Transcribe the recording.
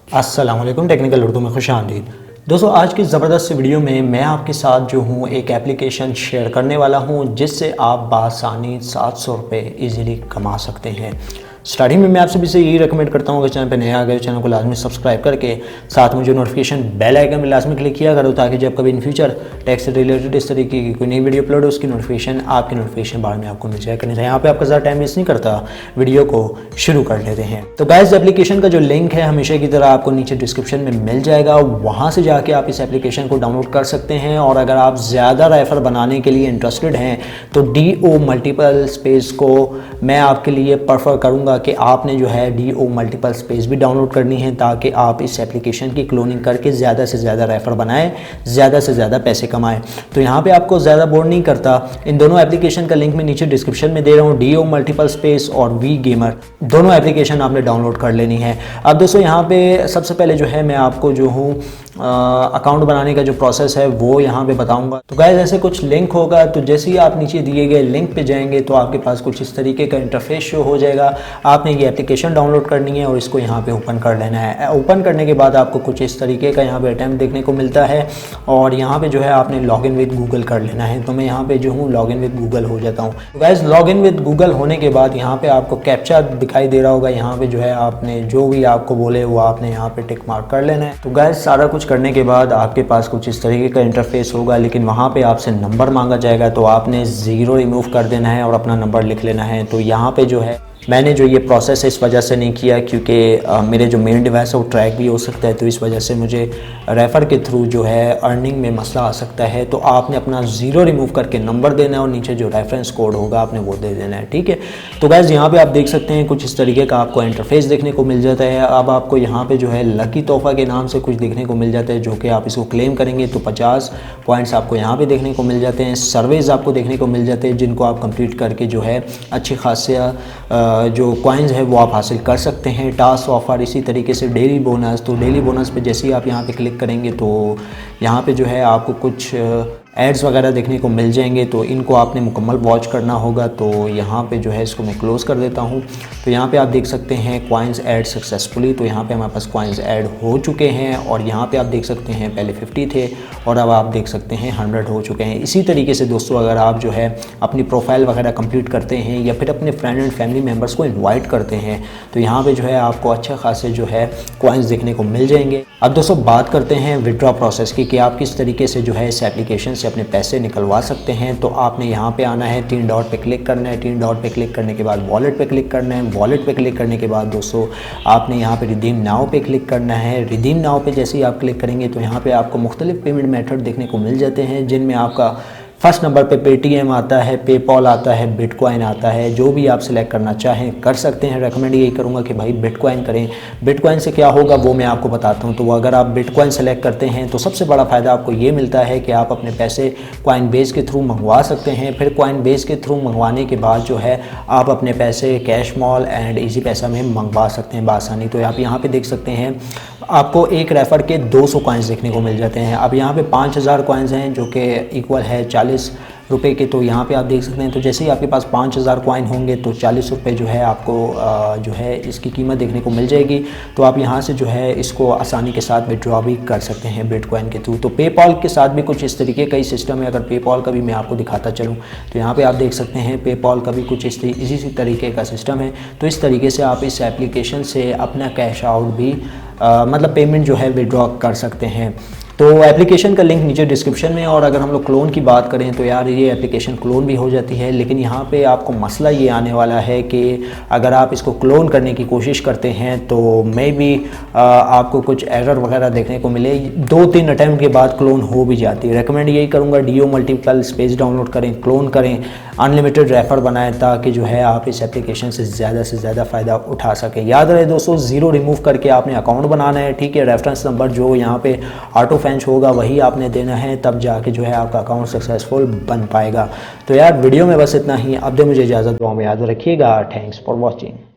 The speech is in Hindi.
अस्सलाम वालेकुम, टेक्निकल उर्दू में खुश आमदीद। दोस्तों, आज की ज़बरदस्त वीडियो में मैं आपके साथ जो हूँ एक एप्लीकेशन शेयर करने वाला हूँ जिससे आप बासानी 700 रुपये ईज़िली कमा सकते हैं। स्टार्टिंग में मैं आप सभी से यही रिकमेंड करता हूँ, अगर चैनल पर नया आ गए चैनल को लाजमी सब्सक्राइब करके साथ में जो नोटिफिकेशन बेल आइकन में लाजमी क्लिक किया करो, ताकि जब कभी इन फ्यूचर टैक्स से रिलेटेड इस तरीके की कोई नई वीडियो अपलोड हो उसकी नोटिफिकेशन आपके नोटिफिकेशन बार में आपको मिल जाए करनी चाहिए। यहाँ पे आपका ज़्यादा टाइम वेस्ट नहीं करता, वीडियो को शुरू कर लेते हैं। तो गाइस, एप्लीकेशन का जो लिंक है हमेशा की तरह आपको नीचे डिस्क्रिप्शन में मिल जाएगा, वहाँ से जाके आप इस एप्लीकेशन को डाउनलोड कर सकते हैं। और अगर आप ज़्यादा रेफर बनाने के लिए इंटरेस्टेड हैं तो DO मल्टीपल स्पेस को मैं आपके लिए प्रेफर करूँगा कि आपने जो है DO मल्टीपल स्पेस भी डाउनलोड करनी है, ताकि आप इस एप्लीकेशन की क्लोनिंग करके ज़्यादा से ज़्यादा रेफर बनाएं, ज़्यादा से ज़्यादा पैसे कमाएं। तो यहाँ पे आपको ज़्यादा बोर नहीं करता, इन दोनों एप्लीकेशन का लिंक मैं नीचे डिस्क्रिप्शन में दे रहा हूँ। DO मल्टीपल स्पेस और वी गेमर दोनों एप्लीकेशन आपने डाउनलोड कर लेनी है। अब दोस्तों, यहाँ पे सबसे पहले जो है मैं आपको जो हूँ अकाउंट बनाने का जो प्रोसेस है वो यहाँ पे बताऊंगा। तो गाइस, ऐसे कुछ लिंक होगा, तो जैसे ही आप नीचे दिए गए लिंक पे जाएंगे तो आपके पास कुछ इस तरीके का इंटरफेस शो हो जाएगा। आपने ये एप्लीकेशन डाउनलोड करनी है और इसको यहाँ पे ओपन कर लेना है। ओपन करने के बाद आपको कुछ इस तरीके का यहाँ पे अटैम्प्ट देखने को मिलता है और यहाँ पे जो है आपने लॉगिन विद गूगल कर लेना है। तो मैं यहाँ पे जो हूँ लॉगिन विद गूगल हो जाता हूँ। तो गाइस, लॉगिन विद गूगल होने के बाद यहाँ पे आपको कैप्चा दिखाई दे रहा होगा। यहाँ पे जो है आपने जो भी आपको बोले वो आपने यहाँ पे टिक मार्क कर लेना है। तो गाइस, सारा कुछ करने के बाद आपके पास कुछ इस तरीके का इंटरफेस होगा, लेकिन वहाँ पे आपसे नंबर मांगा जाएगा। तो आपने 0 रिमूव कर देना है और अपना नंबर लिख लेना है। तो यहाँ पे जो है मैंने जो ये प्रोसेस है इस वजह से नहीं किया क्योंकि मेरे जो मेन डिवाइस है वो ट्रैक भी हो सकता है, तो इस वजह से मुझे रेफ़र के थ्रू जो है अर्निंग में मसला आ सकता है। तो आपने अपना 0 रिमूव करके नंबर देना है और नीचे जो रेफरेंस कोड होगा आपने वो दे देना है, ठीक है। तो गाइस, यहाँ पे आप देख सकते हैं कुछ इस तरीके का आपको इंटरफेस देखने को मिल जाता है। अब आपको यहाँ पे जो है लकी तोहफ़ा के नाम से कुछ देखने को मिल जाता है, जो कि आप इसको क्लेम करेंगे तो 50 पॉइंट्स आपको यहाँ पे देखने को मिल जाते हैं। सर्वेज आपको देखने को मिल जाते हैं जिनको आप कंप्लीट करके जो है अच्छी खासिया जो कॉइन्स है वो आप हासिल कर सकते हैं। टास्क ऑफर, इसी तरीके से डेली बोनस। तो डेली बोनस पे जैसे ही आप यहाँ पे क्लिक करेंगे तो यहाँ पे जो है आपको कुछ एड्स वगैरह देखने को मिल जाएंगे, तो इनको आपने मुकम्मल वॉच करना होगा। तो यहाँ पे जो है इसको मैं क्लोज़ कर देता हूँ। तो यहाँ पे आप देख सकते हैं कॉइन्स ऐड सक्सेसफुली। तो यहाँ पे हमारे पास कॉइन्स ऐड हो चुके हैं और यहाँ पे आप देख सकते हैं पहले 50 थे और अब आप देख सकते हैं 100 हो चुके हैं। इसी तरीके से दोस्तों, अगर आप जो है अपनी प्रोफाइल वगैरह कंप्लीट करते हैं या फिर अपने फ्रेंड एंड फैमिली मेम्बर्स को इन्वाइट करते हैं तो यहाँ पर जो है आपको अच्छे खासे जो है कॉइन्स देखने को मिल जाएंगे। अब दोस्तों, बात करते हैं विड्रॉ प्रोसेस की कि आप किस तरीके से जो है इस एप्लीकेशन से अपने पैसे निकलवा सकते हैं। तो आपने यहाँ पे आना है, 3 डॉट पे क्लिक करना है। 3 डॉट पे क्लिक करने के बाद वॉलेट पे क्लिक करना है। वॉलेट पे क्लिक करने के बाद दोस्तों आपने यहाँ पे रिडीम नाउ पे क्लिक करना है। रिडीम नाउ पे जैसे ही आप क्लिक करेंगे तो यहाँ पे आपको मुख्तलिफ पेमेंट मेथड देखने को मिल जाते हैं, जिनमें आपका फर्स्ट नंबर पे पेटीएम आता है, पेपॉल आता है, बिटकॉइन आता है। जो भी आप सिलेक्ट करना चाहें कर सकते हैं। रेकमेंड यही करूंगा कि भाई बिटकॉइन करें। बिटकॉइन से क्या होगा वो मैं आपको बताता हूं। तो अगर आप बिटकॉइन सेलेक्ट करते हैं तो सबसे बड़ा फ़ायदा आपको ये मिलता है कि आप अपने पैसे कॉइन बेस के थ्रू मंगवा सकते हैं। फिर कॉइन बेस के थ्रू मंगवाने के बाद जो है आप अपने पैसे कैश मॉल एंड ईजी पैसा में मंगवा सकते हैं बआसानी। तो आप यहाँ पर देख सकते हैं आपको एक रेफ़र के 200 कॉइन्स देखने को मिल जाते हैं। अब यहाँ पे 5000 कॉइन्स हैं जो कि इक्वल है 40 रुपये के। तो यहाँ पे आप देख सकते हैं, तो जैसे ही आपके पास 5000 कॉइन होंगे तो 40 रुपये जो है आपको जो है इसकी कीमत देखने को मिल जाएगी। तो आप यहाँ से जो है इसको आसानी के साथ विड्रॉ भी कर सकते हैं बिटकॉइन के थ्रू। तो पेपॉल के साथ भी कुछ इस तरीके का ही सिस्टम है। अगर पेपॉल का भी मैं आपको दिखाता चलूँ तो यहाँ पर आप देख सकते हैं पेपॉल का भी कुछ इसी तरीके का सिस्टम है। तो इस तरीके से आप इस एप्लीकेशन से अपना कैश आउट भी मतलब पेमेंट जो है विड्रॉ कर सकते हैं। तो एप्लीकेशन का लिंक नीचे डिस्क्रिप्शन में। और अगर हम लोग क्लोन की बात करें तो यार ये एप्लीकेशन क्लोन भी हो जाती है, लेकिन यहाँ पे आपको मसला ये आने वाला है कि अगर आप इसको क्लोन करने की कोशिश करते हैं तो मे बी आपको कुछ एरर वगैरह देखने को मिले। 2-3 अटैम्प्ट के बाद क्लोन हो भी जाती है। रेकमेंड यही करूँगा DO मल्टीपल स्पेस डाउनलोड करें, क्लोन करें, अनलिमिटेड रेफर बनाएं, ताकि जो है आप इस एप्लीकेशन से ज़्यादा फ़ायदा उठा सकें। याद रहे दोस्तों, 0 रिमूव करके आपने अकाउंट बनाना है, ठीक है। रेफरेंस नंबर जो यहाँ पे ऑटो फैंच होगा वही आपने देना है, तब जाके जो है आपका अकाउंट सक्सेसफुल बन पाएगा। तो यार वीडियो में बस इतना ही। अब दे मुझे इजाज़त, दुआ में याद रखिएगा। Thanks for watching.